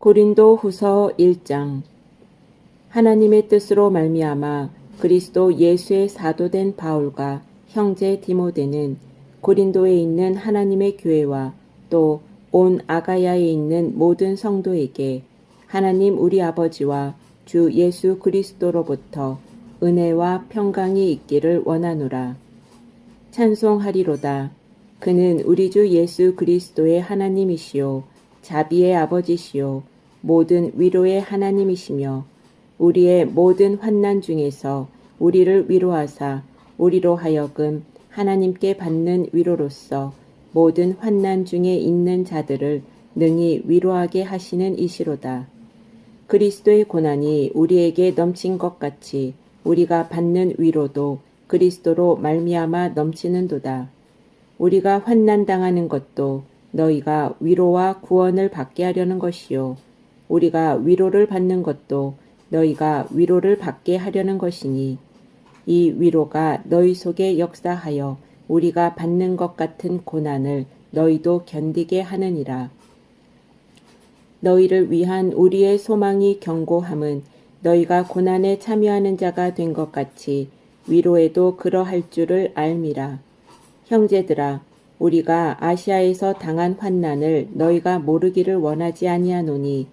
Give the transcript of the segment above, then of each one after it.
고린도후서 1장. 하나님의 뜻으로 말미암아 그리스도 예수의 사도된 바울과 형제 디모데는 고린도에 있는 하나님의 교회와 또 온 아가야에 있는 모든 성도에게 하나님 우리 아버지와 주 예수 그리스도로부터 은혜와 평강이 있기를 원하노라. 찬송하리로다. 그는 우리 주 예수 그리스도의 하나님이시요 자비의 아버지시요 모든 위로의 하나님이시며 우리의 모든 환난 중에서 우리를 위로하사 우리로 하여금 하나님께 받는 위로로서 모든 환난 중에 있는 자들을 능히 위로하게 하시는 이시로다. 그리스도의 고난이 우리에게 넘친 것 같이 우리가 받는 위로도 그리스도로 말미암아 넘치는도다. 우리가 환난 당하는 것도 너희가 위로와 구원을 받게 하려는 것이요 우리가 위로를 받는 것도 너희가 위로를 받게 하려는 것이니 이 위로가 너희 속에 역사하여 우리가 받는 것 같은 고난을 너희도 견디게 하느니라. 너희를 위한 우리의 소망이 견고함은 너희가 고난에 참여하는 자가 된 것 같이 위로에도 그러할 줄을 알미라. 형제들아, 우리가 아시아에서 당한 환난을 너희가 모르기를 원하지 아니하노니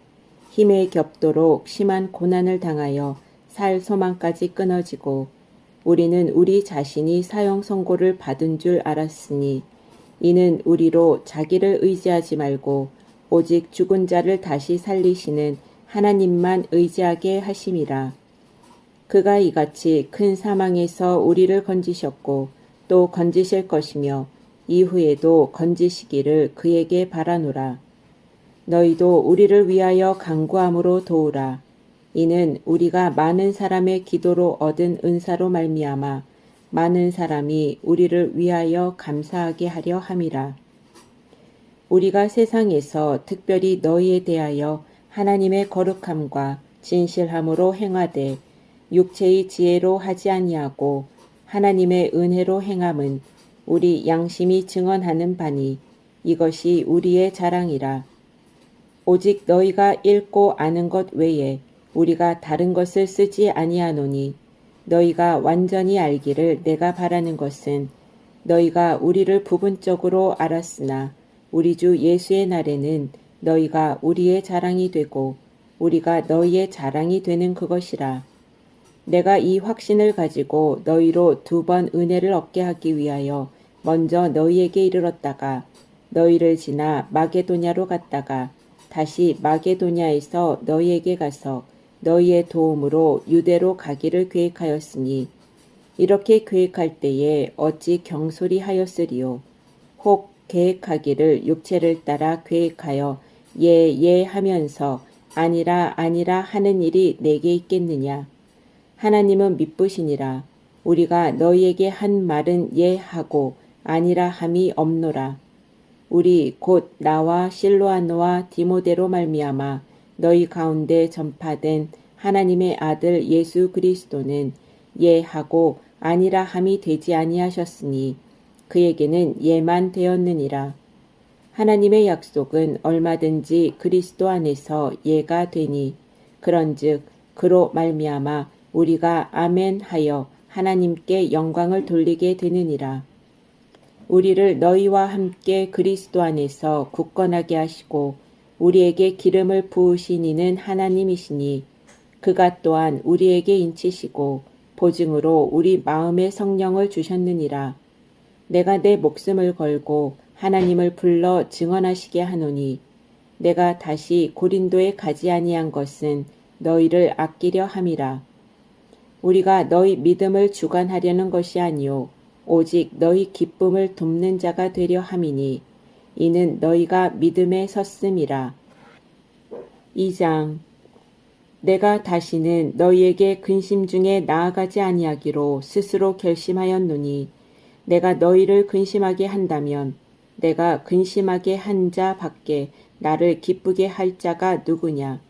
힘에 겹도록 심한 고난을 당하여 살 소망까지 끊어지고 우리는 우리 자신이 사형 선고를 받은 줄 알았으니 이는 우리로 자기를 의지하지 말고 오직 죽은 자를 다시 살리시는 하나님만 의지하게 하심이라. 그가 이같이 큰 사망에서 우리를 건지셨고 또 건지실 것이며 이후에도 건지시기를 그에게 바라노라. 너희도 우리를 위하여 간구함으로 도우라. 이는 우리가 많은 사람의 기도로 얻은 은사로 말미암아 많은 사람이 우리를 위하여 감사하게 하려 함이라. 우리가 세상에서 특별히 너희에 대하여 하나님의 거룩함과 진실함으로 행하되 육체의 지혜로 하지 아니하고 하나님의 은혜로 행함은 우리 양심이 증언하는 바니 이것이 우리의 자랑이라. 오직 너희가 읽고 아는 것 외에 우리가 다른 것을 쓰지 아니하노니 너희가 완전히 알기를 내가 바라는 것은 너희가 우리를 부분적으로 알았으나 우리 주 예수의 날에는 너희가 우리의 자랑이 되고 우리가 너희의 자랑이 되는 그것이라. 내가 이 확신을 가지고 너희로 2번 은혜를 얻게 하기 위하여 먼저 너희에게 이르렀다가 너희를 지나 마게도냐로 갔다가 다시 마게도냐에서 너희에게 가서 너희의 도움으로 유대로 가기를 계획하였으니 이렇게 계획할 때에 어찌 경솔히 하였으리요. 혹 계획하기를 육체를 따라 계획하여 예 하면서 아니라 하는 일이 내게 있겠느냐. 하나님은 미쁘시니라. 우리가 너희에게 한 말은 예 하고 아니라 함이 없노라. 우리 곧 나와 실로아노와 디모데로 말미암아 너희 가운데 전파된 하나님의 아들 예수 그리스도는 예 하고 아니라 함이 되지 아니하셨으니 그에게는 예만 되었느니라. 하나님의 약속은 얼마든지 그리스도 안에서 예가 되니 그런즉 그로 말미암아 우리가 아멘 하여 하나님께 영광을 돌리게 되느니라. 우리를 너희와 함께 그리스도 안에서 굳건하게 하시고 우리에게 기름을 부으신 이는 하나님이시니 그가 또한 우리에게 인치시고 보증으로 우리 마음의 성령을 주셨느니라. 내가 내 목숨을 걸고 하나님을 불러 증언하시게 하노니 내가 다시 고린도에 가지 아니한 것은 너희를 아끼려 함이라. 우리가 너희 믿음을 주관하려는 것이 아니요 오직 너희 기쁨을 돕는 자가 되려 함이니 이는 너희가 믿음에 섰음이라. 2장. 내가 다시는 너희에게 근심 중에 나아가지 아니하기로 스스로 결심하였노니 내가 너희를 근심하게 한다면 내가 근심하게 한 자 밖에 나를 기쁘게 할 자가 누구냐.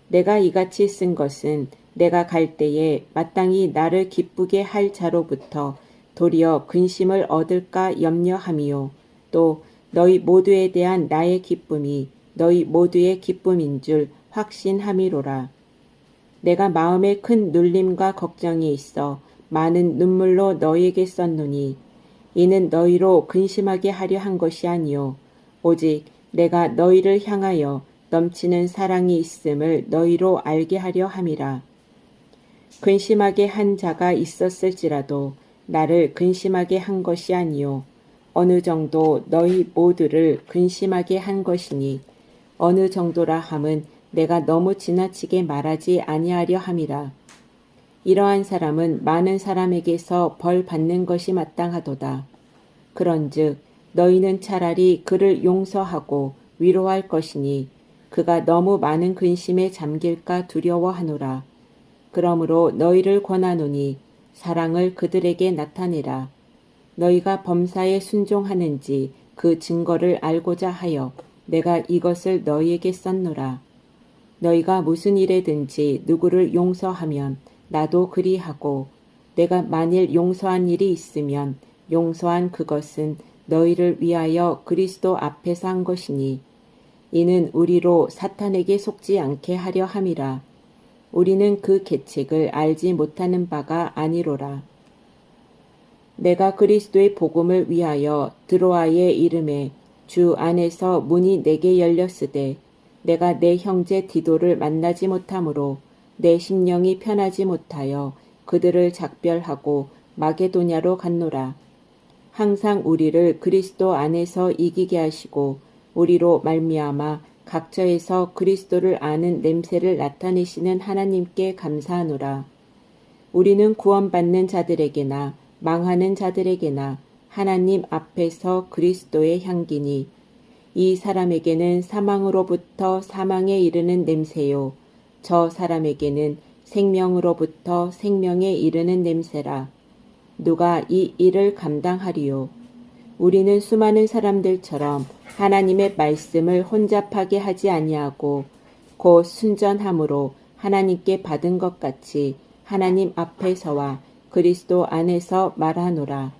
내가 이같이 쓴 것은 내가 갈 때에 마땅히 나를 기쁘게 할 자로부터 도리어 근심을 얻을까 염려함이요 또 너희 모두에 대한 나의 기쁨이 너희 모두의 기쁨인 줄 확신함이로라. 내가 마음에 큰 눌림과 걱정이 있어 많은 눈물로 너희에게 썼노니 이는 너희로 근심하게 하려 한 것이 아니요 오직 내가 너희를 향하여 넘치는 사랑이 있음을 너희로 알게 하려 함이라. 근심하게 한 자가 있었을지라도 나를 근심하게 한 것이 아니요 어느 정도 너희 모두를 근심하게 한 것이니 어느 정도라 함은 내가 너무 지나치게 말하지 아니하려 함이라. 이러한 사람은 많은 사람에게서 벌 받는 것이 마땅하도다. 그런즉 너희는 차라리 그를 용서하고 위로할 것이니 그가 너무 많은 근심에 잠길까 두려워하노라. 그러므로 너희를 권하노니 사랑을 그들에게 나타내라. 너희가 범사에 순종하는지 그 증거를 알고자 하여 내가 이것을 너희에게 썼노라. 너희가 무슨 일에든지 누구를 용서하면 나도 그리하고 내가 만일 용서한 일이 있으면 용서한 그것은 너희를 위하여 그리스도 앞에서 한 것이니 이는 우리로 사탄에게 속지 않게 하려 함이라. 우리는 그 계책을 알지 못하는 바가 아니로라. 내가 그리스도의 복음을 위하여 드로아의 이름에 주 안에서 문이 내게 열렸으되 내가 내 형제 디도를 만나지 못하므로 내 심령이 편하지 못하여 그들을 작별하고 마게도냐로 갔노라. 항상 우리를 그리스도 안에서 이기게 하시고 우리로 말미암아 각처에서 그리스도를 아는 냄새를 나타내시는 하나님께 감사하노라. 우리는 구원받는 자들에게나 망하는 자들에게나 하나님 앞에서 그리스도의 향기니 이 사람에게는 사망으로부터 사망에 이르는 냄새요 저 사람에게는 생명으로부터 생명에 이르는 냄새라. 누가 이 일을 감당하리요? 우리는 수많은 사람들처럼 하나님의 말씀을 혼잡하게 하지 아니하고 곧 순전함으로 하나님께 받은 것 같이 하나님 앞에서와 그리스도 안에서 말하노라.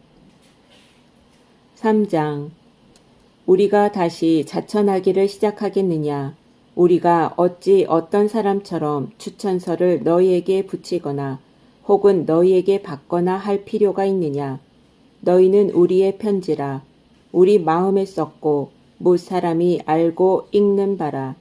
3장. 우리가 다시 자천하기를 시작하겠느냐? 우리가 어찌 어떤 사람처럼 추천서를 너희에게 붙이거나 혹은 너희에게 받거나 할 필요가 있느냐? 너희는 우리의 편지라. 우리 마음에 썼고 못 사람이 알고 읽는 바라.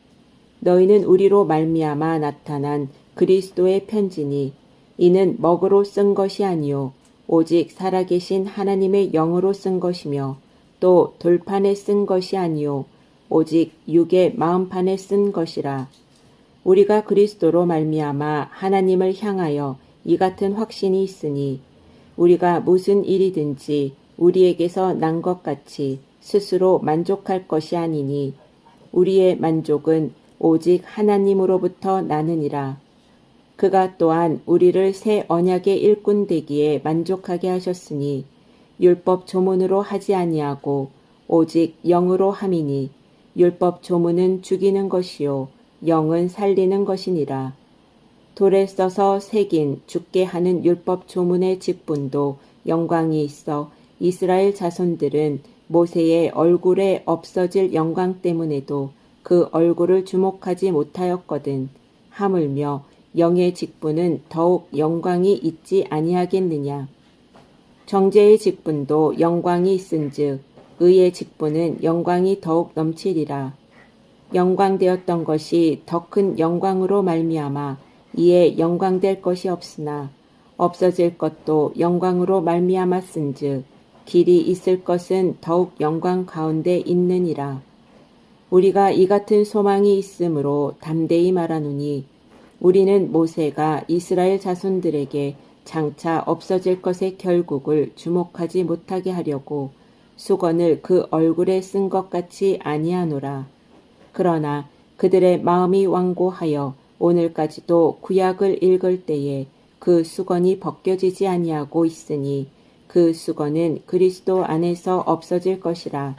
너희는 우리로 말미암아 나타난 그리스도의 편지니 이는 먹으로 쓴 것이 아니요 오직 살아계신 하나님의 영으로 쓴 것이며 또 돌판에 쓴 것이 아니요 오직 육의 마음판에 쓴 것이라. 우리가 그리스도로 말미암아 하나님을 향하여 이 같은 확신이 있으니 우리가 무슨 일이든지 우리에게서 난 것 같이 스스로 만족할 것이 아니니 우리의 만족은 오직 하나님으로부터 나느니라. 그가 또한 우리를 새 언약의 일꾼 되기에 만족하게 하셨으니 율법 조문으로 하지 아니하고 오직 영으로 함이니 율법 조문은 죽이는 것이요 영은 살리는 것이니라. 돌에 써서 새긴 죽게 하는 율법 조문의 직분도 영광이 있어 이스라엘 자손들은 모세의 얼굴에 없어질 영광 때문에도 그 얼굴을 주목하지 못하였거든. 하물며 영의 직분은 더욱 영광이 있지 아니하겠느냐. 정죄의 직분도 영광이 있은즉 의의 직분은 영광이 더욱 넘치리라. 영광되었던 것이 더 큰 영광으로 말미암아 이에 영광될 것이 없으나 없어질 것도 영광으로 말미암았은즉 길이 있을 것은 더욱 영광 가운데 있느니라. 우리가 이 같은 소망이 있으므로 담대히 말하노니 우리는 모세가 이스라엘 자손들에게 장차 없어질 것의 결국을 주목하지 못하게 하려고 수건을 그 얼굴에 쓴 것 같이 아니하노라. 그러나 그들의 마음이 완고하여 오늘까지도 구약을 읽을 때에 그 수건이 벗겨지지 아니하고 있으니 그 수건은 그리스도 안에서 없어질 것이라.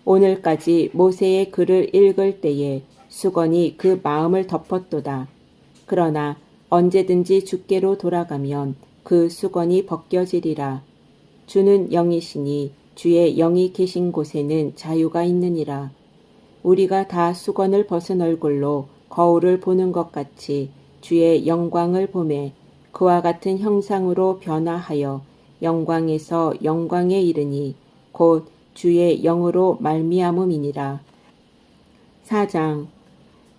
오늘까지 모세의 글을 읽을 때에 수건이 그 마음을 덮었도다. 그러나 언제든지 주께로 돌아가면 그 수건이 벗겨지리라. 주는 영이시니 주의 영이 계신 곳에는 자유가 있느니라. 우리가 다 수건을 벗은 얼굴로 거울을 보는 것 같이 주의 영광을 보매 그와 같은 형상으로 변화하여 영광에서 영광에 이르니 곧 주의 영으로 말미암음이니라. 4장.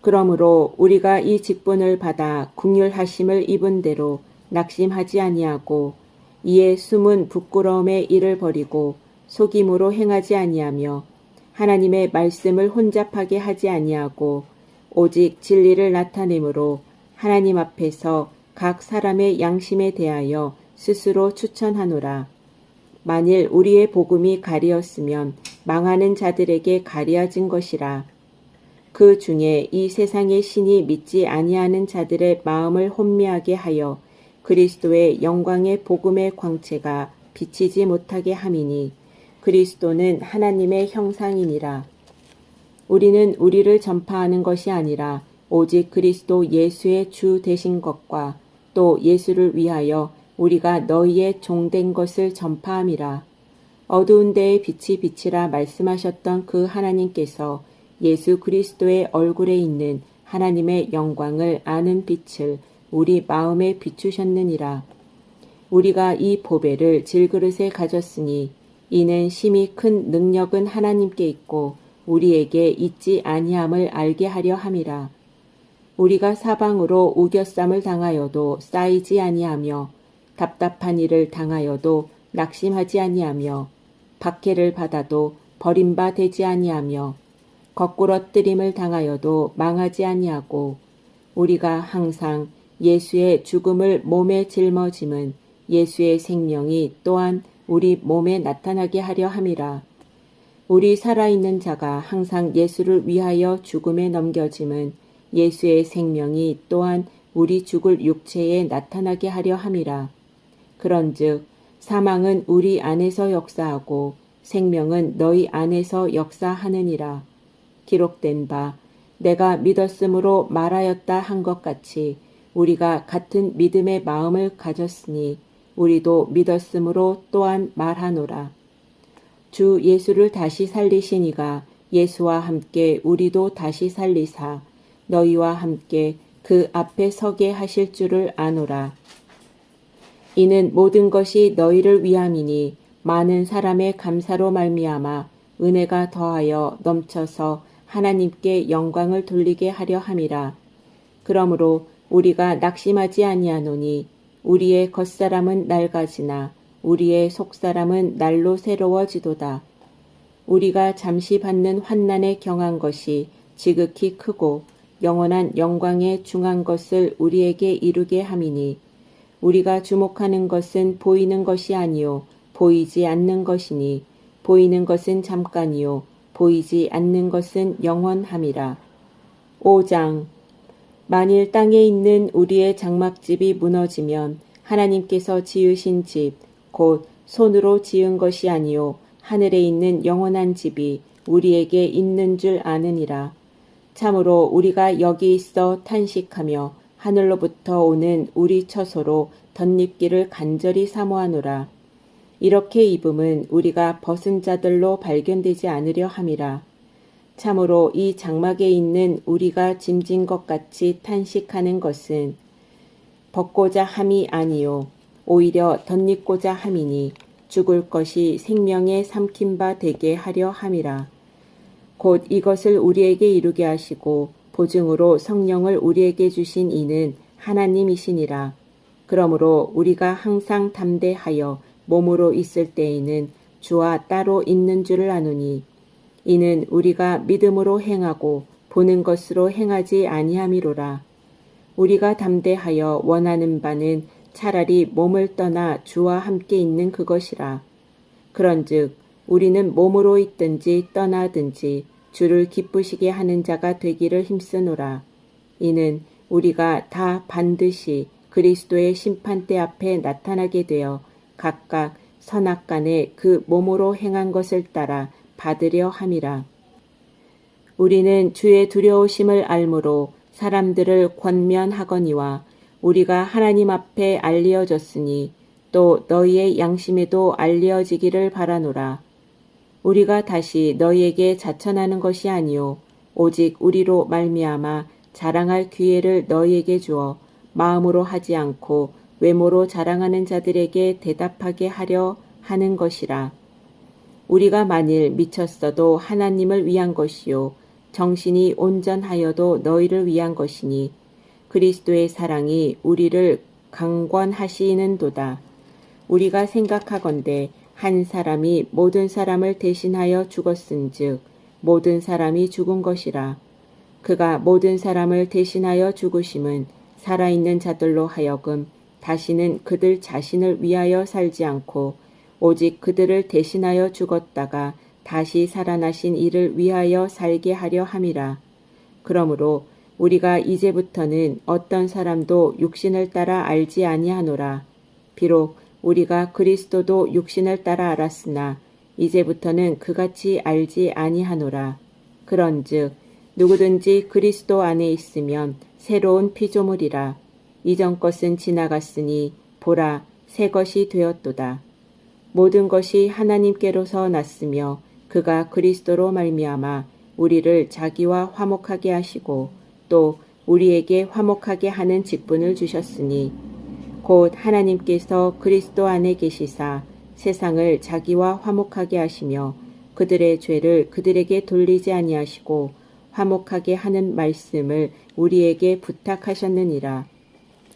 그러므로 우리가 이 직분을 받아 긍휼하심을 입은 대로 낙심하지 아니하고 이에 숨은 부끄러움의 일을 버리고 속임으로 행하지 아니하며 하나님의 말씀을 혼잡하게 하지 아니하고 오직 진리를 나타내므로 하나님 앞에서 각 사람의 양심에 대하여 스스로 추천하노라. 만일 우리의 복음이 가리었으면 망하는 자들에게 가리어진 것이라. 그 중에 이 세상의 신이 믿지 아니하는 자들의 마음을 혼미하게 하여 그리스도의 영광의 복음의 광채가 비치지 못하게 함이니 그리스도는 하나님의 형상이니라. 우리는 우리를 전파하는 것이 아니라 오직 그리스도 예수의 주 되신 것과 또 예수를 위하여 우리가 너희의 종된 것을 전파함이라. 어두운 데에 빛이 비치라 말씀하셨던 그 하나님께서 예수 그리스도의 얼굴에 있는 하나님의 영광을 아는 빛을 우리 마음에 비추셨느니라. 우리가 이 보배를 질그릇에 가졌으니 이는 심히 큰 능력은 하나님께 있고 우리에게 있지 아니함을 알게 하려 함이라. 우리가 사방으로 우겨쌈을 당하여도 쌓이지 아니하며 답답한 일을 당하여도 낙심하지 아니하며 박해를 받아도 버림바 되지 아니하며 거꾸러뜨림을 당하여도 망하지 아니하고 우리가 항상 예수의 죽음을 몸에 짊어짐은 예수의 생명이 또한 우리 몸에 나타나게 하려 함이라. 우리 살아있는 자가 항상 예수를 위하여 죽음에 넘겨짐은 예수의 생명이 또한 우리 죽을 육체에 나타나게 하려 함이라. 그런즉 사망은 우리 안에서 역사하고 생명은 너희 안에서 역사하느니라. 기록된 바 내가 믿었으므로 말하였다 한 것 같이 우리가 같은 믿음의 마음을 가졌으니 우리도 믿었으므로 또한 말하노라. 주 예수를 다시 살리신 이가 예수와 함께 우리도 다시 살리사 너희와 함께 그 앞에 서게 하실 줄을 아노라. 이는 모든 것이 너희를 위함이니 많은 사람의 감사로 말미암아 은혜가 더하여 넘쳐서 하나님께 영광을 돌리게 하려 함이라. 그러므로 우리가 낙심하지 아니하노니 우리의 겉사람은 낡아지나 우리의 속사람은 날로 새로워지도다. 우리가 잠시 받는 환난에 경한 것이 지극히 크고 영원한 영광에 중한 것을 우리에게 이루게 함이니 우리가 주목하는 것은 보이는 것이 아니요 보이지 않는 것이니 보이는 것은 잠깐이요 보이지 않는 것은 영원함이라. 5장. 만일 땅에 있는 우리의 장막집이 무너지면 하나님께서 지으신 집 곧 손으로 지은 것이 아니요 하늘에 있는 영원한 집이 우리에게 있는 줄 아느니라. 참으로 우리가 여기 있어 탄식하며 하늘로부터 오는 우리 처소로 덧입기를 간절히 사모하노라. 이렇게 입음은 우리가 벗은 자들로 발견되지 않으려 함이라. 참으로 이 장막에 있는 우리가 짐진 것 같이 탄식하는 것은 벗고자 함이 아니요 오히려 덧입고자 함이니 죽을 것이 생명에 삼킨 바 되게 하려 함이라. 곧 이것을 우리에게 이루게 하시고 보증으로 성령을 우리에게 주신 이는 하나님이시니라. 그러므로 우리가 항상 담대하여 몸으로 있을 때에는 주와 따로 있는 줄을 아노니 이는 우리가 믿음으로 행하고 보는 것으로 행하지 아니함이로라. 우리가 담대하여 원하는 바는 차라리 몸을 떠나 주와 함께 있는 그것이라. 그런즉 우리는 몸으로 있든지 떠나든지 주를 기쁘시게 하는 자가 되기를 힘쓰노라. 이는 우리가 다 반드시 그리스도의 심판대 앞에 나타나게 되어 각각 선악간에 그 몸으로 행한 것을 따라 받으려 함이라. 우리는 주의 두려우심을 알므로 사람들을 권면하거니와 우리가 하나님 앞에 알리어졌으니 또 너희의 양심에도 알리어지기를 바라노라. 우리가 다시 너희에게 자천하는 것이 아니요 오직 우리로 말미암아 자랑할 기회를 너희에게 주어 마음으로 하지 않고 외모로 자랑하는 자들에게 대답하게 하려 하는 것이라. 우리가 만일 미쳤어도 하나님을 위한 것이요 정신이 온전하여도 너희를 위한 것이니 그리스도의 사랑이 우리를 강권하시는도다. 우리가 생각하건대 한 사람이 모든 사람을 대신하여 죽었은즉 모든 사람이 죽은 것이라. 그가 모든 사람을 대신하여 죽으심은 살아있는 자들로 하여금 다시는 그들 자신을 위하여 살지 않고 오직 그들을 대신하여 죽었다가 다시 살아나신 이를 위하여 살게 하려 함이라. 그러므로 우리가 이제부터는 어떤 사람도 육신을 따라 알지 아니하노라. 비록 우리가 그리스도도 육신을 따라 알았으나 이제부터는 그같이 알지 아니하노라. 그런즉 누구든지 그리스도 안에 있으면 새로운 피조물이라. 이전 것은 지나갔으니 보라 새 것이 되었도다. 모든 것이 하나님께로서 났으며 그가 그리스도로 말미암아 우리를 자기와 화목하게 하시고 또 우리에게 화목하게 하는 직분을 주셨으니 곧 하나님께서 그리스도 안에 계시사 세상을 자기와 화목하게 하시며 그들의 죄를 그들에게 돌리지 아니하시고 화목하게 하는 말씀을 우리에게 부탁하셨느니라.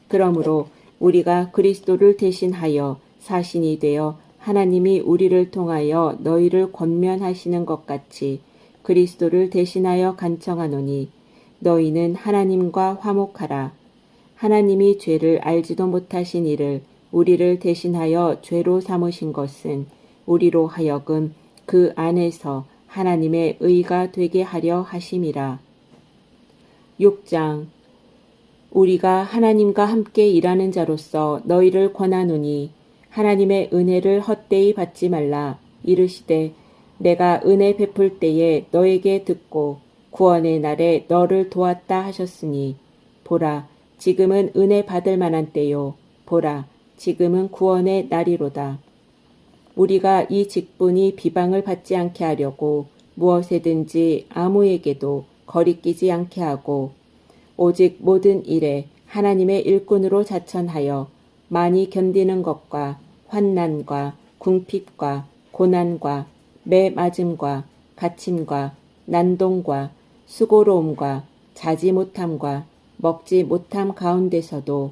그러므로 우리가 그리스도를 대신하여 사신이 되어 하나님이 우리를 통하여 너희를 권면하시는 것 같이 그리스도를 대신하여 간청하노니 너희는 하나님과 화목하라. 하나님이 죄를 알지도 못하신 이를 우리를 대신하여 죄로 삼으신 것은 우리로 하여금 그 안에서 하나님의 의가 되게 하려 하심이라. 6장 우리가 하나님과 함께 일하는 자로서 너희를 권하노니 하나님의 은혜를 헛되이 받지 말라. 이르시되 내가 은혜 베풀 때에 너에게 듣고 구원의 날에 너를 도왔다 하셨으니 보라 지금은 은혜 받을 만한 때요 보라 지금은 구원의 날이로다. 우리가 이 직분이 비방을 받지 않게 하려고 무엇에든지 아무에게도 거리끼지 않게 하고 오직 모든 일에 하나님의 일꾼으로 자천하여 많이 견디는 것과 환난과 궁핍과 고난과 매맞음과 갇힘과 난동과 수고로움과 자지 못함과 먹지 못함 가운데서도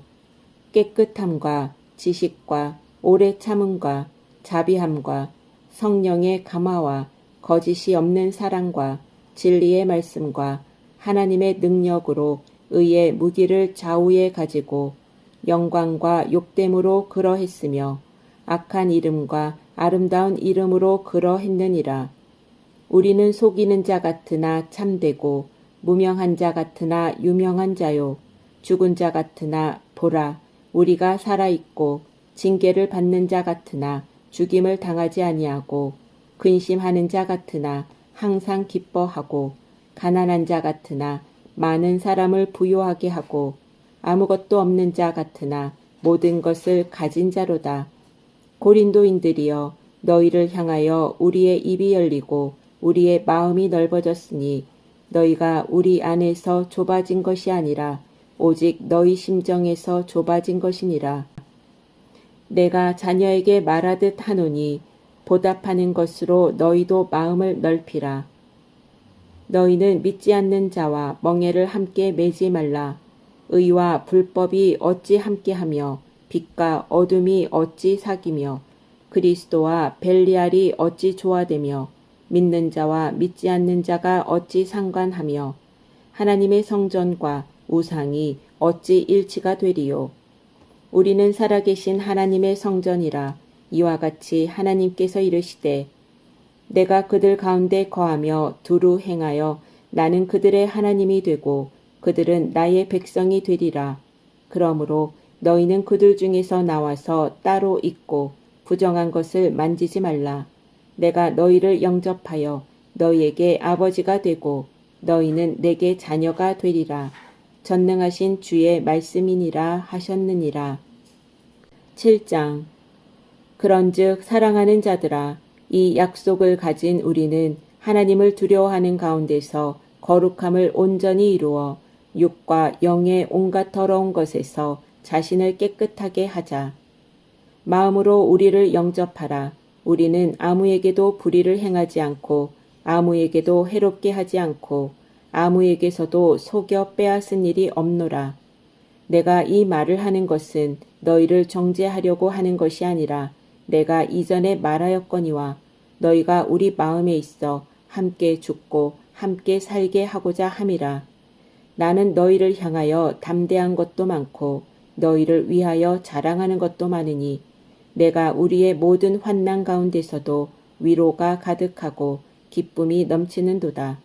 깨끗함과 지식과 오래 참음과 자비함과 성령의 감화와 거짓이 없는 사랑과 진리의 말씀과 하나님의 능력으로 의의 무기를 좌우에 가지고 영광과 욕됨으로 그러했으며 악한 이름과 아름다운 이름으로 그러했느니라. 우리는 속이는 자 같으나 참되고 무명한 자 같으나 유명한 자요 죽은 자 같으나 보라 우리가 살아있고 징계를 받는 자 같으나 죽임을 당하지 아니하고 근심하는 자 같으나 항상 기뻐하고 가난한 자 같으나 많은 사람을 부요하게 하고 아무것도 없는 자 같으나 모든 것을 가진 자로다. 고린도인들이여 너희를 향하여 우리의 입이 열리고 우리의 마음이 넓어졌으니 너희가 우리 안에서 좁아진 것이 아니라 오직 너희 심정에서 좁아진 것이니라. 내가 자녀에게 말하듯 하노니 보답하는 것으로 너희도 마음을 넓히라. 너희는 믿지 않는 자와 멍에를 함께 매지 말라. 의와 불법이 어찌 함께하며 빛과 어둠이 어찌 사귀며 그리스도와 벨리알이 어찌 조화되며 믿는 자와 믿지 않는 자가 어찌 상관하며 하나님의 성전과 우상이 어찌 일치가 되리요. 우리는 살아계신 하나님의 성전이라. 이와 같이 하나님께서 이르시되 내가 그들 가운데 거하며 두루 행하여 나는 그들의 하나님이 되고 그들은 나의 백성이 되리라. 그러므로 너희는 그들 중에서 나와서 따로 있고 부정한 것을 만지지 말라. 내가 너희를 영접하여 너희에게 아버지가 되고 너희는 내게 자녀가 되리라. 전능하신 주의 말씀이니라 하셨느니라. 7장 그런즉 사랑하는 자들아 이 약속을 가진 우리는 하나님을 두려워하는 가운데서 거룩함을 온전히 이루어 육과 영의 온갖 더러운 것에서 자신을 깨끗하게 하자. 마음으로 우리를 영접하라. 우리는 아무에게도 불의를 행하지 않고 아무에게도 해롭게 하지 않고 아무에게서도 속여 빼앗은 일이 없노라. 내가 이 말을 하는 것은 너희를 정죄하려고 하는 것이 아니라 내가 이전에 말하였거니와 너희가 우리 마음에 있어 함께 죽고 함께 살게 하고자 함이라. 나는 너희를 향하여 담대한 것도 많고 너희를 위하여 자랑하는 것도 많으니 내가 우리의 모든 환난 가운데서도 위로가 가득하고 기쁨이 넘치는도다.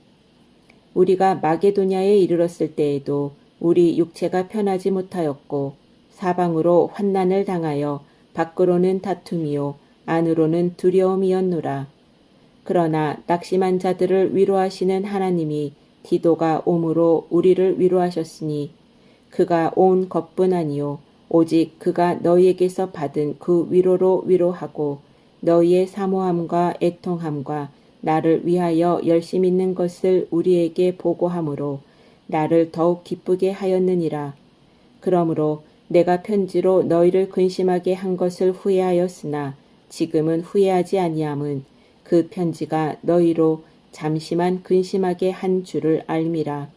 우리가 마게도냐에 이르렀을 때에도 우리 육체가 편하지 못하였고 사방으로 환난을 당하여 밖으로는 다툼이요 안으로는 두려움이었노라. 그러나 낙심한 자들을 위로하시는 하나님이 디도가 옴으로 우리를 위로하셨으니 그가 온 것뿐 아니요 오직 그가 너희에게서 받은 그 위로로 위로하고 너희의 사모함과 애통함과 나를 위하여 열심 있는 것을 우리에게 보고하므로 나를 더욱 기쁘게 하였느니라. 그러므로 내가 편지로 너희를 근심하게 한 것을 후회하였으나 지금은 후회하지 아니함은 그 편지가 너희로 잠시만 근심하게 한 줄을 알미라.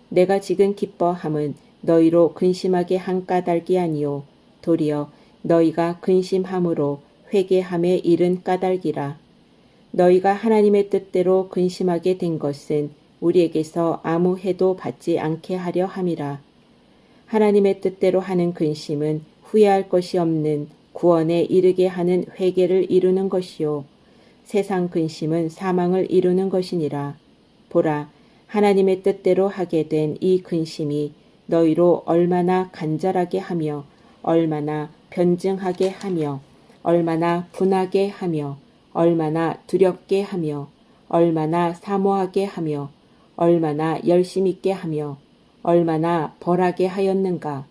내가 지금 기뻐함은 너희로 근심하게 한 까닭이 아니요 도리어 너희가 근심함으로 회개함에 이른 까닭이라. 너희가 하나님의 뜻대로 근심하게 된 것은 우리에게서 아무 해도 받지 않게 하려 함이라. 하나님의 뜻대로 하는 근심은 후회할 것이 없는 구원에 이르게 하는 회개를 이루는 것이요 세상 근심은 사망을 이루는 것이니라. 보라, 하나님의 뜻대로 하게 된 이 근심이 너희로 얼마나 간절하게 하며 얼마나 변증하게 하며 얼마나 분하게 하며 얼마나 두렵게 하며 얼마나 사모하게 하며 얼마나 열심 있게 하며 얼마나 벌하게 하였는가.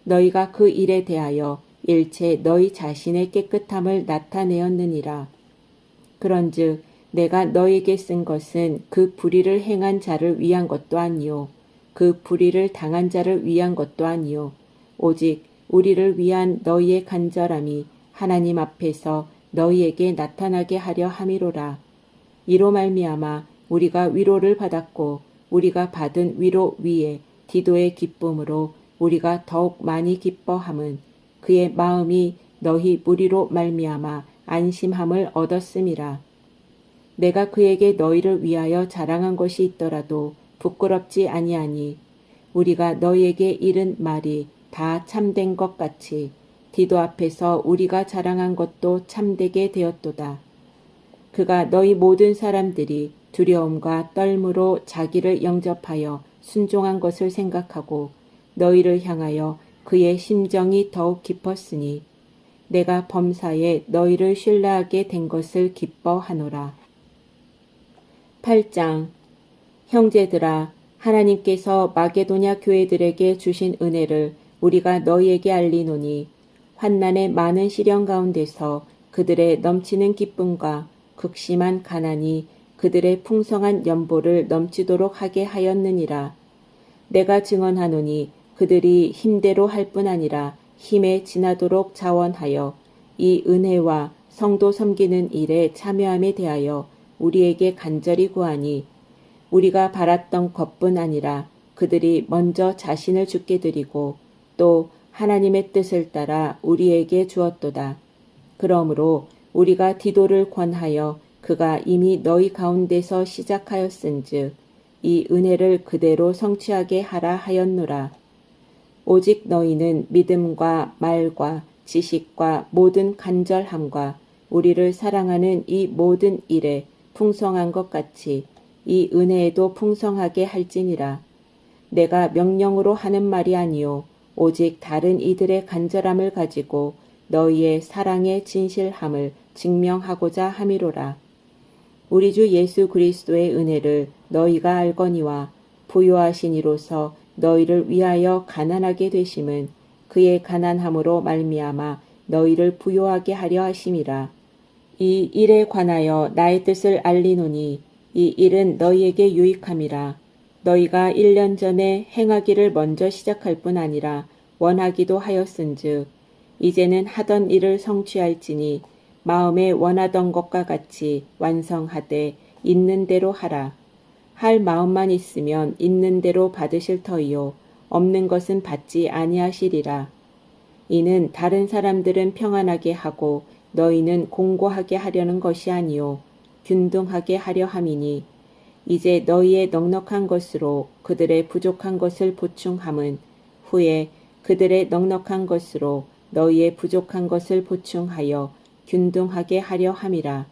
너희가 그 일에 대하여 일체 너희 자신의 깨끗함을 나타내었느니라. 그런즉 내가 너희에게 쓴 것은 그 불의를 행한 자를 위한 것도 아니요 그 불의를 당한 자를 위한 것도 아니요 오직 우리를 위한 너희의 간절함이 하나님 앞에서 너희에게 나타나게 하려 함이로라. 이로 말미암아 우리가 위로를 받았고 우리가 받은 위로 위에 디도의 기쁨으로 우리가 더욱 많이 기뻐함은 그의 마음이 너희 무리로 말미암아 안심함을 얻었음이라. 내가 그에게 너희를 위하여 자랑한 것이 있더라도 부끄럽지 아니하니 우리가 너희에게 이른 말이 다 참된 것 같이 디도 앞에서 우리가 자랑한 것도 참되게 되었도다. 그가 너희 모든 사람들이 두려움과 떨므로 자기를 영접하여 순종한 것을 생각하고 너희를 향하여 그의 심정이 더욱 깊었으니 내가 범사에 너희를 신뢰하게 된 것을 기뻐하노라. 8장. 형제들아, 하나님께서 마게도냐 교회들에게 주신 은혜를 우리가 너희에게 알리노니 환난의 많은 시련 가운데서 그들의 넘치는 기쁨과 극심한 가난이 그들의 풍성한 연보를 넘치도록 하게 하였느니라. 내가 증언하노니 그들이 힘대로 할 뿐 아니라 힘에 지나도록 자원하여 이 은혜와 성도 섬기는 일에 참여함에 대하여 우리에게 간절히 구하니 우리가 바랐던 것뿐 아니라 그들이 먼저 자신을 주께 드리고 또 하나님의 뜻을 따라 우리에게 주었도다. 그러므로 우리가 디도를 권하여 그가 이미 너희 가운데서 시작하였은즉 이 은혜를 그대로 성취하게 하라 하였노라. 오직 너희는 믿음과 말과 지식과 모든 간절함과 우리를 사랑하는 이 모든 일에 풍성한 것 같이 이 은혜에도 풍성하게 할지니라. 내가 명령으로 하는 말이 아니요 오직 다른 이들의 간절함을 가지고 너희의 사랑의 진실함을 증명하고자 함이로라. 우리 주 예수 그리스도의 은혜를 너희가 알거니와 부요하신 이로서 너희를 위하여 가난하게 되심은 그의 가난함으로 말미암아 너희를 부요하게 하려 하심이라. 이 일에 관하여 나의 뜻을 알리노니 이 일은 너희에게 유익함이라. 너희가 1년 전에 행하기를 먼저 시작할 뿐 아니라 원하기도 하였은즉 이제는 하던 일을 성취할지니 마음에 원하던 것과 같이 완성하되 있는 대로 하라. 할 마음만 있으면 있는 대로 받으실 터이요 없는 것은 받지 아니하시리라. 이는 다른 사람들은 평안하게 하고 너희는 공고하게 하려는 것이 아니요 균등하게 하려 함이니 이제 너희의 넉넉한 것으로 그들의 부족한 것을 보충함은 후에 그들의 넉넉한 것으로 너희의 부족한 것을 보충하여 균등하게 하려 함이라.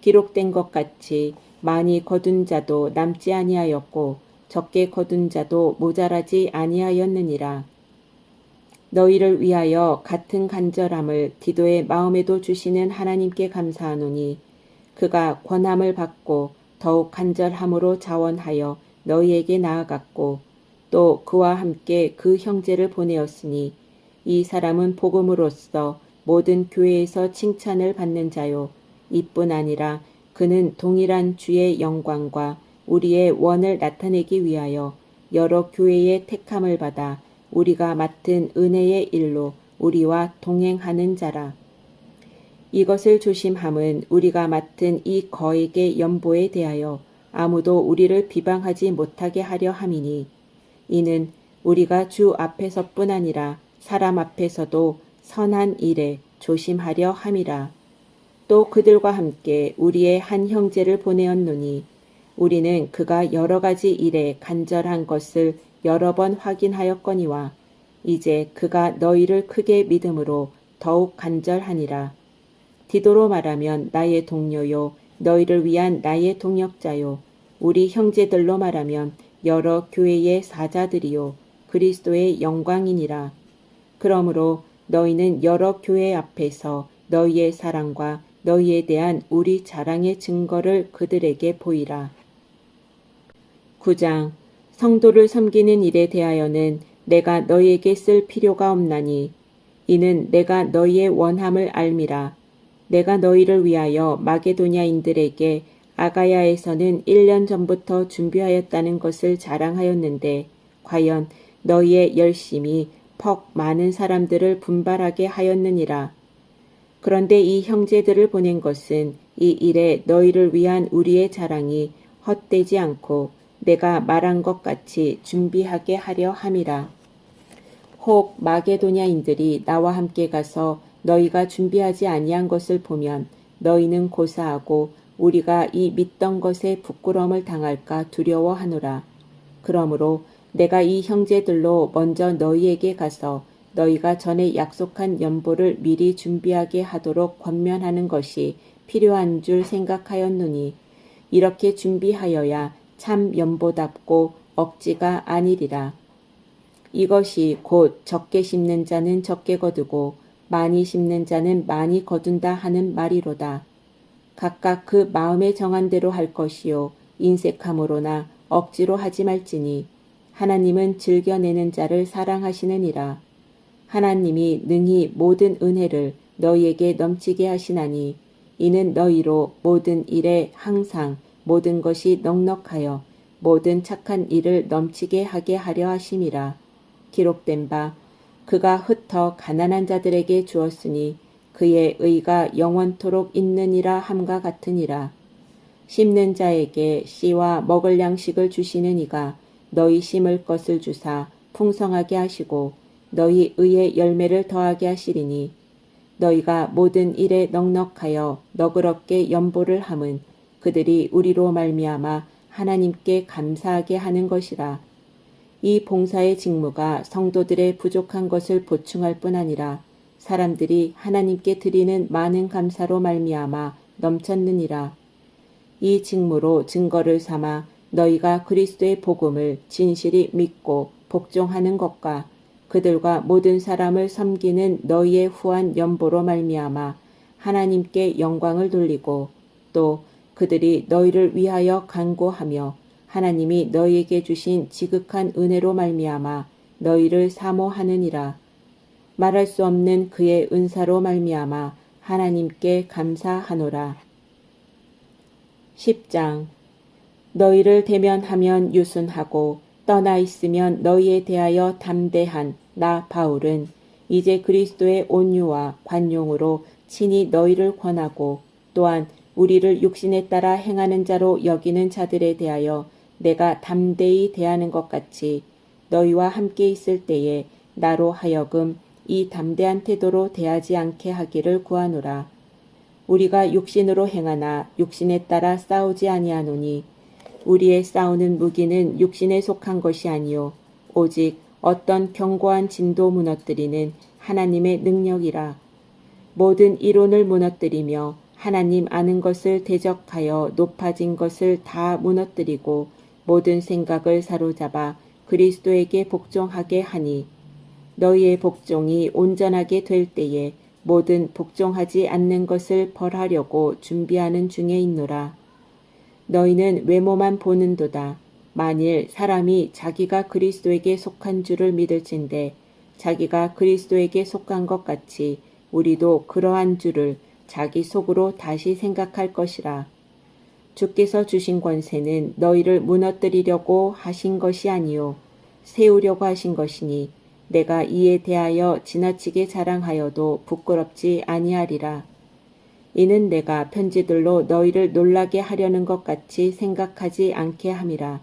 기록된 것 같이 많이 거둔 자도 남지 아니하였고 적게 거둔 자도 모자라지 아니하였느니라. 너희를 위하여 같은 간절함을 디도의 마음에도 주시는 하나님께 감사하노니 그가 권함을 받고 더욱 간절함으로 자원하여 너희에게 나아갔고 또 그와 함께 그 형제를 보내었으니 이 사람은 복음으로써 모든 교회에서 칭찬을 받는 자요 이뿐 아니라 그는 동일한 주의 영광과 우리의 원을 나타내기 위하여 여러 교회의 택함을 받아 우리가 맡은 은혜의 일로 우리와 동행하는 자라. 이것을 조심함은 우리가 맡은 이 거액의 연보에 대하여 아무도 우리를 비방하지 못하게 하려 함이니 이는 우리가 주 앞에서뿐 아니라 사람 앞에서도 선한 일에 조심하려 함이라. 또 그들과 함께 우리의 한 형제를 보내었노니 우리는 그가 여러 가지 일에 간절한 것을 여러 번 확인하였거니와 이제 그가 너희를 크게 믿음으로 더욱 간절하니라. 디도로 말하면 나의 동료요 너희를 위한 나의 동역자요 우리 형제들로 말하면 여러 교회의 사자들이요 그리스도의 영광이니라. 그러므로 너희는 여러 교회 앞에서 너희의 사랑과 너희에 대한 우리 자랑의 증거를 그들에게 보이라. 9장 성도를 섬기는 일에 대하여는 내가 너희에게 쓸 필요가 없나니 이는 내가 너희의 원함을 알미라. 내가 너희를 위하여 마게도냐인들에게 아가야에서는 1년 전부터 준비하였다는 것을 자랑하였는데 과연 너희의 열심이 퍽 많은 사람들을 분발하게 하였느니라. 그런데 이 형제들을 보낸 것은 이 일에 너희를 위한 우리의 자랑이 헛되지 않고 내가 말한 것 같이 준비하게 하려 함이라. 혹 마게도냐인들이 나와 함께 가서 너희가 준비하지 아니한 것을 보면 너희는 고사하고 우리가 이 믿던 것에 부끄러움을 당할까 두려워하노라. 그러므로 내가 이 형제들로 먼저 너희에게 가서 너희가 전에 약속한 연보를 미리 준비하게 하도록 권면하는 것이 필요한 줄 생각하였노니 이렇게 준비하여야 참 연보답고 억지가 아니리라. 이것이 곧 적게 심는 자는 적게 거두고 많이 심는 자는 많이 거둔다 하는 말이로다. 각각 그 마음에 정한 대로 할 것이요 인색함으로나 억지로 하지 말지니 하나님은 즐겨내는 자를 사랑하시느니라. 하나님이 능히 모든 은혜를 너희에게 넘치게 하시나니 이는 너희로 모든 일에 항상 모든 것이 넉넉하여 모든 착한 일을 넘치게 하게 하려 하심이라. 기록된 바 그가 흩어 가난한 자들에게 주었으니 그의 의가 영원토록 있느니라 함과 같으니라. 심는 자에게 씨와 먹을 양식을 주시는 이가 너희 심을 것을 주사 풍성하게 하시고 너희 의의 열매를 더하게 하시리니 너희가 모든 일에 넉넉하여 너그럽게 연보를 함은 그들이 우리로 말미암아 하나님께 감사하게 하는 것이라. 이 봉사의 직무가 성도들의 부족한 것을 보충할 뿐 아니라 사람들이 하나님께 드리는 많은 감사로 말미암아 넘쳤느니라. 이 직무로 증거를 삼아 너희가 그리스도의 복음을 진실이 믿고 복종하는 것과 그들과 모든 사람을 섬기는 너희의 후한 연보로 말미암아 하나님께 영광을 돌리고 또 그들이 너희를 위하여 간구하며 하나님이 너희에게 주신 지극한 은혜로 말미암아 너희를 사모하느니라. 말할 수 없는 그의 은사로 말미암아 하나님께 감사하노라. 10장 너희를 대면하면 유순하고 떠나 있으면 너희에 대하여 담대한 나 바울은 이제 그리스도의 온유와 관용으로 친히 너희를 권하고 또한 우리를 육신에 따라 행하는 자로 여기는 자들에 대하여 내가 담대히 대하는 것 같이 너희와 함께 있을 때에 나로 하여금 이 담대한 태도로 대하지 않게 하기를 구하노라. 우리가 육신으로 행하나 육신에 따라 싸우지 아니하노니 우리의 싸우는 무기는 육신에 속한 것이 아니요 오직 어떤 견고한 진도 무너뜨리는 하나님의 능력이라. 모든 이론을 무너뜨리며 하나님 아는 것을 대적하여 높아진 것을 다 무너뜨리고 모든 생각을 사로잡아 그리스도에게 복종하게 하니 너희의 복종이 온전하게 될 때에 모든 복종하지 않는 것을 벌하려고 준비하는 중에 있노라. 너희는 외모만 보는도다. 만일 사람이 자기가 그리스도에게 속한 줄을 믿을진대 자기가 그리스도에게 속한 것 같이 우리도 그러한 줄을 자기 속으로 다시 생각할 것이라. 주께서 주신 권세는 너희를 무너뜨리려고 하신 것이 아니요 세우려고 하신 것이니 내가 이에 대하여 지나치게 자랑하여도 부끄럽지 아니하리라. 이는 내가 편지들로 너희를 놀라게 하려는 것 같이 생각하지 않게 함이라.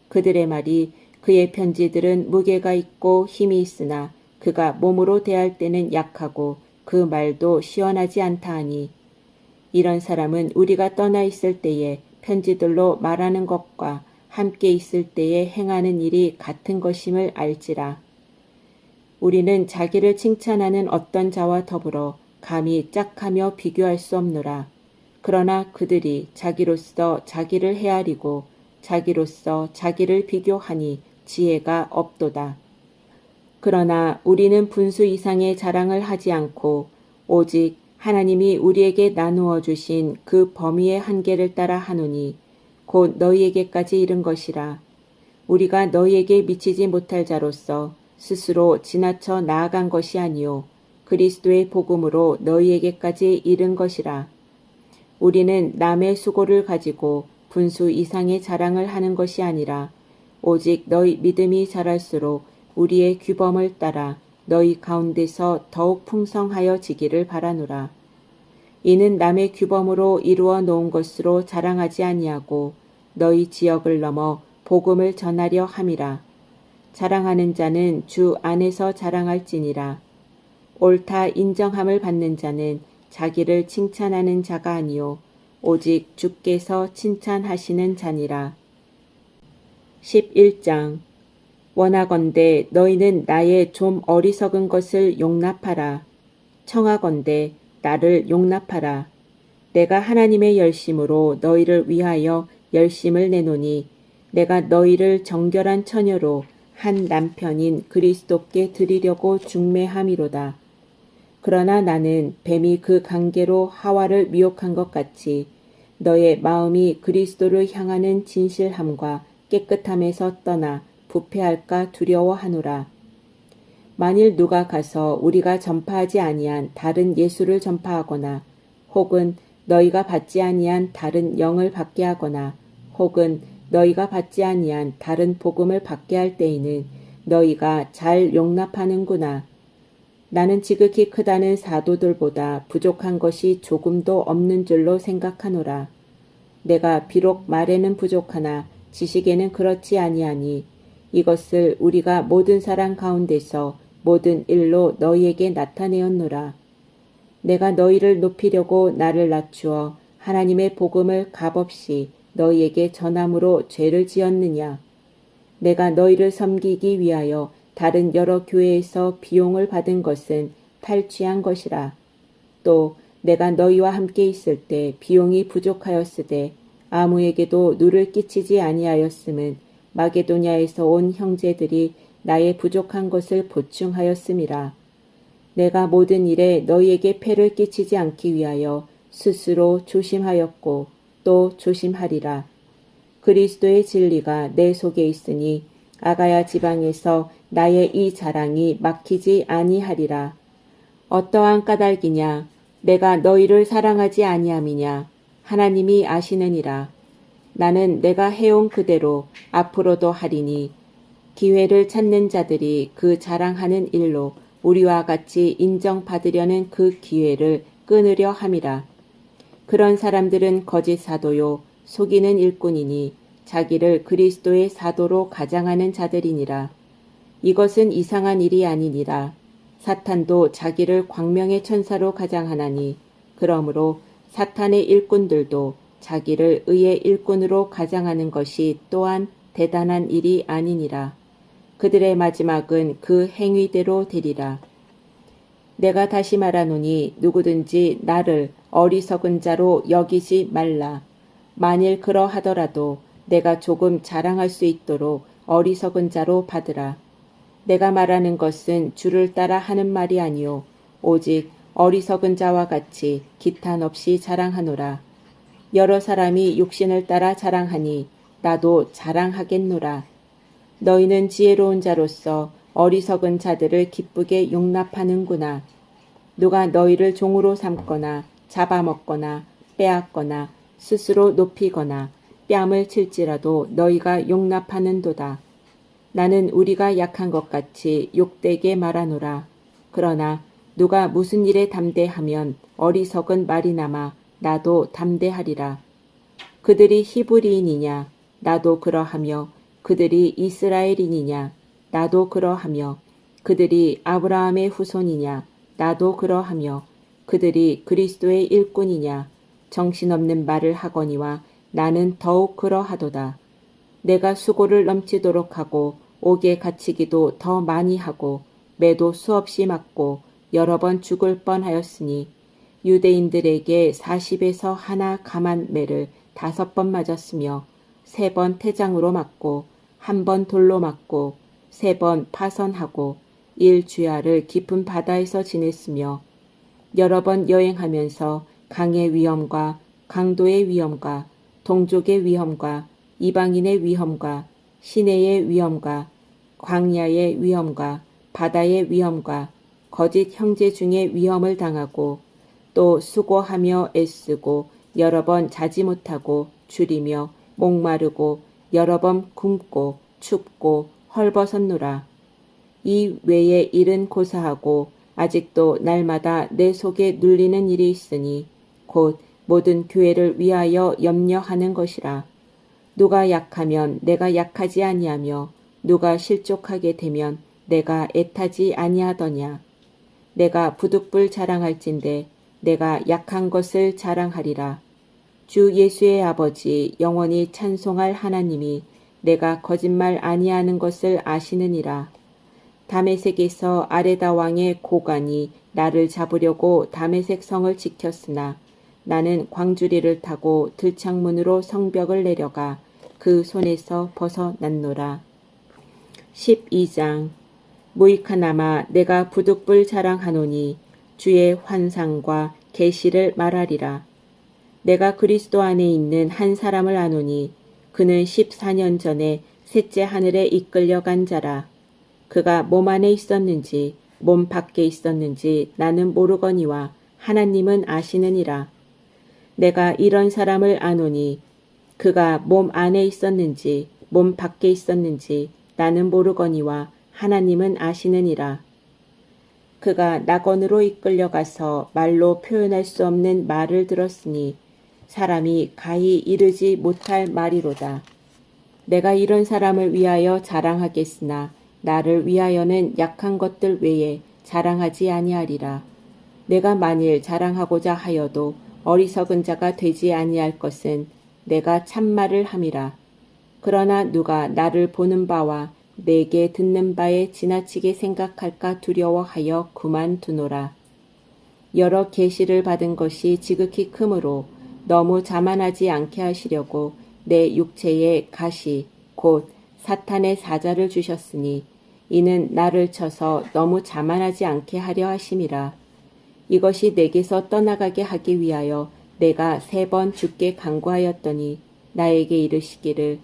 그들의 말이 그의 편지들은 무게가 있고 힘이 있으나 그가 몸으로 대할 때는 약하고 그 말도 시원하지 않다 하니 이런 사람은 우리가 떠나 있을 때에 편지들로 말하는 것과 함께 있을 때에 행하는 일이 같은 것임을 알지라. 우리는 자기를 칭찬하는 어떤 자와 더불어 감히 짝하며 비교할 수 없노라. 그러나 그들이 자기로서 자기를 헤아리고 자기로서 자기를 비교하니 지혜가 없도다. 그러나 우리는 분수 이상의 자랑을 하지 않고 오직 하나님이 우리에게 나누어 주신 그 범위의 한계를 따라 하노니 곧 너희에게까지 이른 것이라. 우리가 너희에게 미치지 못할 자로서 스스로 지나쳐 나아간 것이 아니요 그리스도의 복음으로 너희에게까지 이른 것이라. 우리는 남의 수고를 가지고 분수 이상의 자랑을 하는 것이 아니라 오직 너희 믿음이 자랄수록 우리의 규범을 따라 너희 가운데서 더욱 풍성하여 지기를 바라노라. 이는 남의 규범으로 이루어 놓은 것으로 자랑하지 아니하고 너희 지역을 넘어 복음을 전하려 함이라. 자랑하는 자는 주 안에서 자랑할지니라. 옳다 인정함을 받는 자는 자기를 칭찬하는 자가 아니요 오직 주께서 칭찬하시는 자니라. 11장 원하건대 너희는 나의 좀 어리석은 것을 용납하라. 청하건대 나를 용납하라. 내가 하나님의 열심으로 너희를 위하여 열심을 내노니 내가 너희를 정결한 처녀로 한 남편인 그리스도께 드리려고 중매함이로다. 그러나 나는 뱀이 그 관계로 하와를 미혹한 것 같이 너의 마음이 그리스도를 향하는 진실함과 깨끗함에서 떠나 부패할까 두려워하노라. 만일 누가 가서 우리가 전파하지 아니한 다른 예수를 전파하거나 혹은 너희가 받지 아니한 다른 영을 받게 하거나 혹은 너희가 받지 아니한 다른 복음을 받게 할 때에는 너희가 잘 용납하는구나. 나는 지극히 크다는 사도들보다 부족한 것이 조금도 없는 줄로 생각하노라. 내가 비록 말에는 부족하나 지식에는 그렇지 아니하니 이것을 우리가 모든 사람 가운데서 모든 일로 너희에게 나타내었노라. 내가 너희를 높이려고 나를 낮추어 하나님의 복음을 값없이 너희에게 전함으로 죄를 지었느냐. 내가 너희를 섬기기 위하여 다른 여러 교회에서 비용을 받은 것은 탈취한 것이라. 또 내가 너희와 함께 있을 때 비용이 부족하였으되 아무에게도 누를 끼치지 아니하였음은 마게도냐에서 온 형제들이 나의 부족한 것을 보충하였음이라. 내가 모든 일에 너희에게 폐를 끼치지 않기 위하여 스스로 조심하였고 또 조심하리라. 그리스도의 진리가 내 속에 있으니 아가야 지방에서 나의 이 자랑이 막히지 아니하리라. 어떠한 까닭이냐? 내가 너희를 사랑하지 아니함이냐? 하나님이 아시느니라. 나는 내가 해온 그대로 앞으로도 하리니 기회를 찾는 자들이 그 자랑하는 일로 우리와 같이 인정받으려는 그 기회를 끊으려 함이라. 그런 사람들은 거짓 사도요 속이는 일꾼이니 자기를 그리스도의 사도로 가장하는 자들이니라. 이것은 이상한 일이 아니니라. 사탄도 자기를 광명의 천사로 가장하나니 그러므로 사탄의 일꾼들도 자기를 의의 일꾼으로 가장하는 것이 또한 대단한 일이 아니니라. 그들의 마지막은 그 행위대로 되리라. 내가 다시 말하노니 누구든지 나를 어리석은 자로 여기지 말라. 만일 그러하더라도 내가 조금 자랑할 수 있도록 어리석은 자로 받으라. 내가 말하는 것은 주를 따라 하는 말이 아니요 오직 어리석은 자와 같이 기탄 없이 자랑하노라. 여러 사람이 육신을 따라 자랑하니 나도 자랑하겠노라. 너희는 지혜로운 자로서 어리석은 자들을 기쁘게 용납하는구나. 누가 너희를 종으로 삼거나 잡아먹거나 빼앗거나 스스로 높이거나 뺨을 칠지라도 너희가 용납하는도다. 나는 우리가 약한 것 같이 욕되게 말하노라. 그러나 누가 무슨 일에 담대하면 어리석은 말이나마 나도 담대하리라. 그들이 히브리인이냐 나도 그러하며 그들이 이스라엘인이냐 나도 그러하며 그들이 아브라함의 후손이냐 나도 그러하며 그들이 그리스도의 일꾼이냐 정신없는 말을 하거니와 나는 더욱 그러하도다. 내가 수고를 넘치도록 하고 옥에 갇히기도 더 많이 하고 매도 수없이 맞고 여러 번 죽을 뻔하였으니 유대인들에게 40에서 하나 감한 매를 5번 맞았으며 3번 태장으로 맞고 1번 돌로 맞고 3번 파선하고 1주야를 깊은 바다에서 지냈으며 여러 번 여행하면서 강의 위험과 강도의 위험과 동족의 위험과 이방인의 위험과 시내의 위험과 광야의 위험과 바다의 위험과 거짓 형제 중에 위험을 당하고 또 수고하며 애쓰고 여러 번 자지 못하고 줄이며 목마르고 여러 번 굶고 춥고 헐벗었노라. 이 외의 일은 고사하고 아직도 날마다 내 속에 눌리는 일이 있으니 곧 모든 교회를 위하여 염려하는 것이라. 누가 약하면 내가 약하지 아니하며 누가 실족하게 되면 내가 애타지 아니하더냐. 내가 부득불 자랑할진대 내가 약한 것을 자랑하리라. 주 예수의 아버지 영원히 찬송할 하나님이 내가 거짓말 아니하는 것을 아시느니라. 다메섹에서 아레다 왕의 고관이 나를 잡으려고 다메섹 성을 지켰으나 나는 광주리를 타고 들창문으로 성벽을 내려가 그 손에서 벗어났노라. 12장 무익하나마 내가 부득불 자랑하노니 주의 환상과 계시를 말하리라. 내가 그리스도 안에 있는 한 사람을 아노니 그는 14년 전에 셋째 하늘에 이끌려간 자라. 그가 몸 안에 있었는지 몸 밖에 있었는지 나는 모르거니와 하나님은 아시느니라. 내가 이런 사람을 아노니 그가 몸 안에 있었는지 몸 밖에 있었는지 나는 모르거니와 하나님은 아시느니라. 그가 낙원으로 이끌려가서 말로 표현할 수 없는 말을 들었으니 사람이 가히 이르지 못할 말이로다. 내가 이런 사람을 위하여 자랑하겠으나 나를 위하여는 약한 것들 외에 자랑하지 아니하리라. 내가 만일 자랑하고자 하여도 어리석은 자가 되지 아니할 것은 내가 참말을 함이라. 그러나 누가 나를 보는 바와 내게 듣는 바에 지나치게 생각할까 두려워하여 그만두노라. 여러 계시를 받은 것이 지극히 크므로 너무 자만하지 않게 하시려고 내 육체에 가시 곧 사탄의 사자를 주셨으니 이는 나를 쳐서 너무 자만하지 않게 하려 하심이라. 이것이 내게서 떠나가게 하기 위하여 내가 3번 주께 간구하였더니 나에게 이르시기를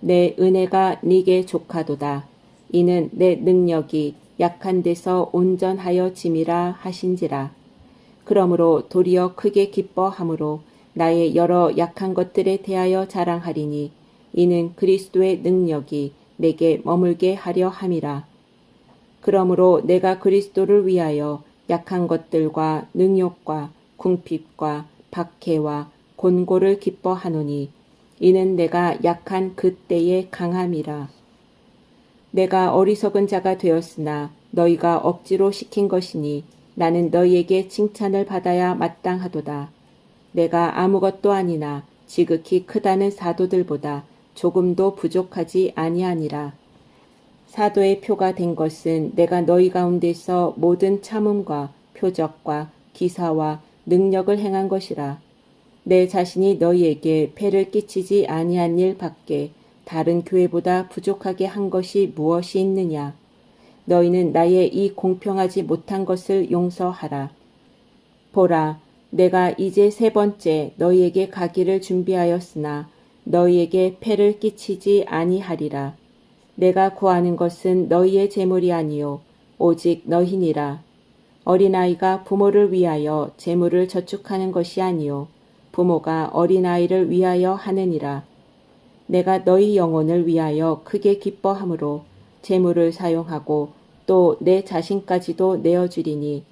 내 은혜가 네게 족하도다. 이는 내 능력이 약한 데서 온전하여 짐이라 하신지라. 그러므로 도리어 크게 기뻐함으로 나의 여러 약한 것들에 대하여 자랑하리니 이는 그리스도의 능력이 내게 머물게 하려 함이라. 그러므로 내가 그리스도를 위하여 약한 것들과 능욕과 궁핍과 박해와 곤고를 기뻐하노니 이는 내가 약한 그때의 강함이라. 내가 어리석은 자가 되었으나 너희가 억지로 시킨 것이니 나는 너희에게 칭찬을 받아야 마땅하도다. 내가 아무것도 아니나 지극히 크다는 사도들보다 조금도 부족하지 아니하니라. 사도의 표가 된 것은 내가 너희 가운데서 모든 참음과 표적과 기사와 능력을 행한 것이라. 내 자신이 너희에게 폐를 끼치지 아니한 일 밖에 다른 교회보다 부족하게 한 것이 무엇이 있느냐. 너희는 나의 이 공평하지 못한 것을 용서하라. 보라, 내가 이제 세 번째 너희에게 가기를 준비하였으나 너희에게 폐를 끼치지 아니하리라. 내가 구하는 것은 너희의 재물이 아니요 오직 너희니라. 어린아이가 부모를 위하여 재물을 저축하는 것이 아니요 부모가 어린아이를 위하여 하느니라. 내가 너희 영혼을 위하여 크게 기뻐함으로 재물을 사용하고 또 내 자신까지도 내어주리니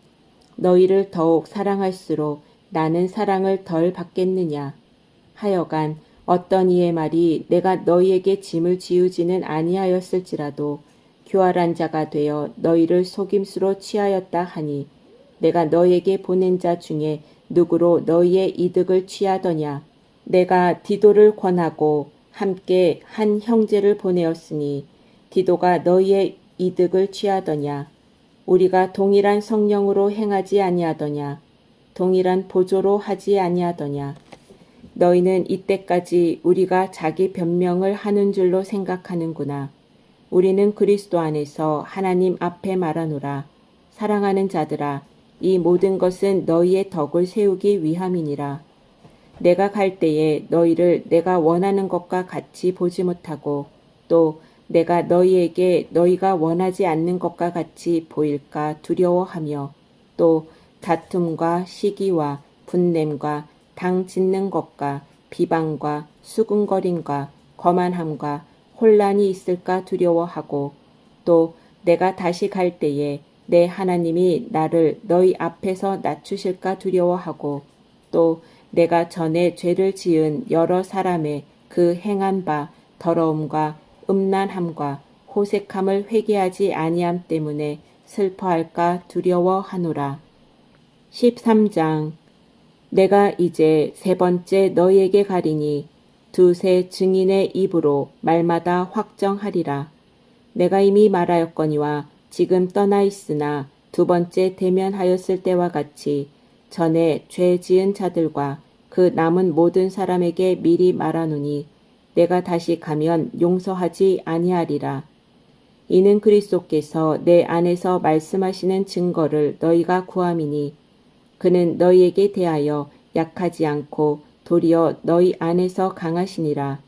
너희를 더욱 사랑할수록 나는 사랑을 덜 받겠느냐. 하여간 어떤 이의 말이 내가 너희에게 짐을 지우지는 아니하였을지라도 교활한 자가 되어 너희를 속임수로 취하였다 하니 내가 너희에게 보낸 자 중에 누구로 너희의 이득을 취하더냐. 내가 디도를 권하고 함께 한 형제를 보내었으니 디도가 너희의 이득을 취하더냐. 우리가 동일한 성령으로 행하지 아니하더냐. 동일한 보조로 하지 아니하더냐. 너희는 이때까지 우리가 자기 변명을 하는 줄로 생각하는구나. 우리는 그리스도 안에서 하나님 앞에 말하노라. 사랑하는 자들아, 이 모든 것은 너희의 덕을 세우기 위함이니라. 내가 갈 때에 너희를 내가 원하는 것과 같이 보지 못하고 또 내가 너희에게 너희가 원하지 않는 것과 같이 보일까 두려워하며 또 다툼과 시기와 분냄과 당 짓는 것과 비방과 수군거림과 거만함과 혼란이 있을까 두려워하고 또 내가 다시 갈 때에 내 하나님이 나를 너희 앞에서 낮추실까 두려워하고 또 내가 전에 죄를 지은 여러 사람의 그 행한 바 더러움과 음란함과 호색함을 회개하지 아니함 때문에 슬퍼할까 두려워하노라. 13장. 내가 이제 세 번째 너희에게 가리니 두세 증인의 입으로 말마다 확정하리라. 내가 이미 말하였거니와 지금 떠나 있으나 두 번째 대면하였을 때와 같이 전에 죄 지은 자들과 그 남은 모든 사람에게 미리 말하노니 내가 다시 가면 용서하지 아니하리라. 이는 그리스도께서 내 안에서 말씀하시는 증거를 너희가 구함이니 그는 너희에게 대하여 약하지 않고 도리어 너희 안에서 강하시니라.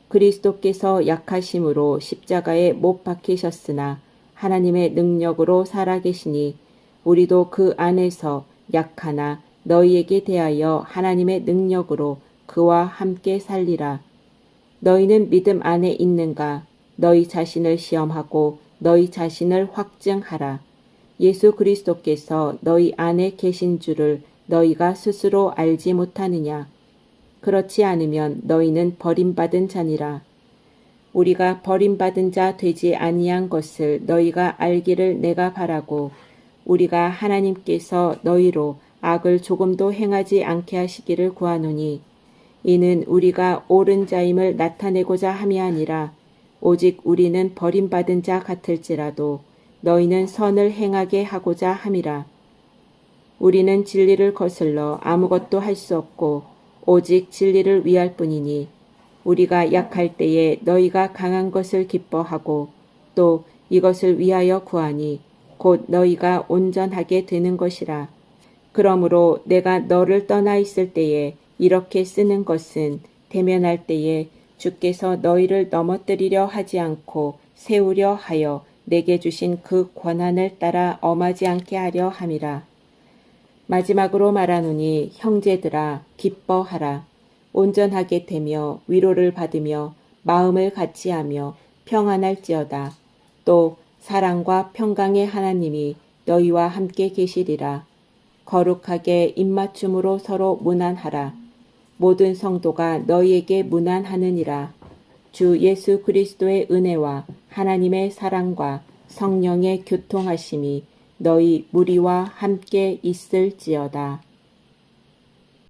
그리스도께서 약하심으로 십자가에 못 박히셨으나 하나님의 능력으로 살아계시니 우리도 그 안에서 약하나 너희에게 대하여 하나님의 능력으로 그와 함께 살리라. 너희는 믿음 안에 있는가? 너희 자신을 시험하고 너희 자신을 확증하라. 예수 그리스도께서 너희 안에 계신 줄을 너희가 스스로 알지 못하느냐? 그렇지 않으면 너희는 버림받은 자니라. 우리가 버림받은 자 되지 아니한 것을 너희가 알기를 내가 바라고 우리가 하나님께서 너희로 악을 조금도 행하지 않게 하시기를 구하노니 이는 우리가 옳은 자임을 나타내고자 함이 아니라 오직 우리는 버림받은 자 같을지라도 너희는 선을 행하게 하고자 함이라. 우리는 진리를 거슬러 아무것도 할 수 없고 오직 진리를 위할 뿐이니 우리가 약할 때에 너희가 강한 것을 기뻐하고 또 이것을 위하여 구하니 곧 너희가 온전하게 되는 것이라. 그러므로 내가 너를 떠나 있을 때에 이렇게 쓰는 것은 대면할 때에 주께서 너희를 넘어뜨리려 하지 않고 세우려 하여 내게 주신 그 권한을 따라 엄하지 않게 하려 함이라. 마지막으로 말하노니 형제들아 기뻐하라. 온전하게 되며 위로를 받으며 마음을 같이하며 평안할지어다. 또 사랑과 평강의 하나님이 너희와 함께 계시리라. 거룩하게 입맞춤으로 서로 문안하라. 모든 성도가 너희에게 문안하느니라. 주 예수 그리스도의 은혜와 하나님의 사랑과 성령의 교통하심이 너희 무리와 함께 있을지어다.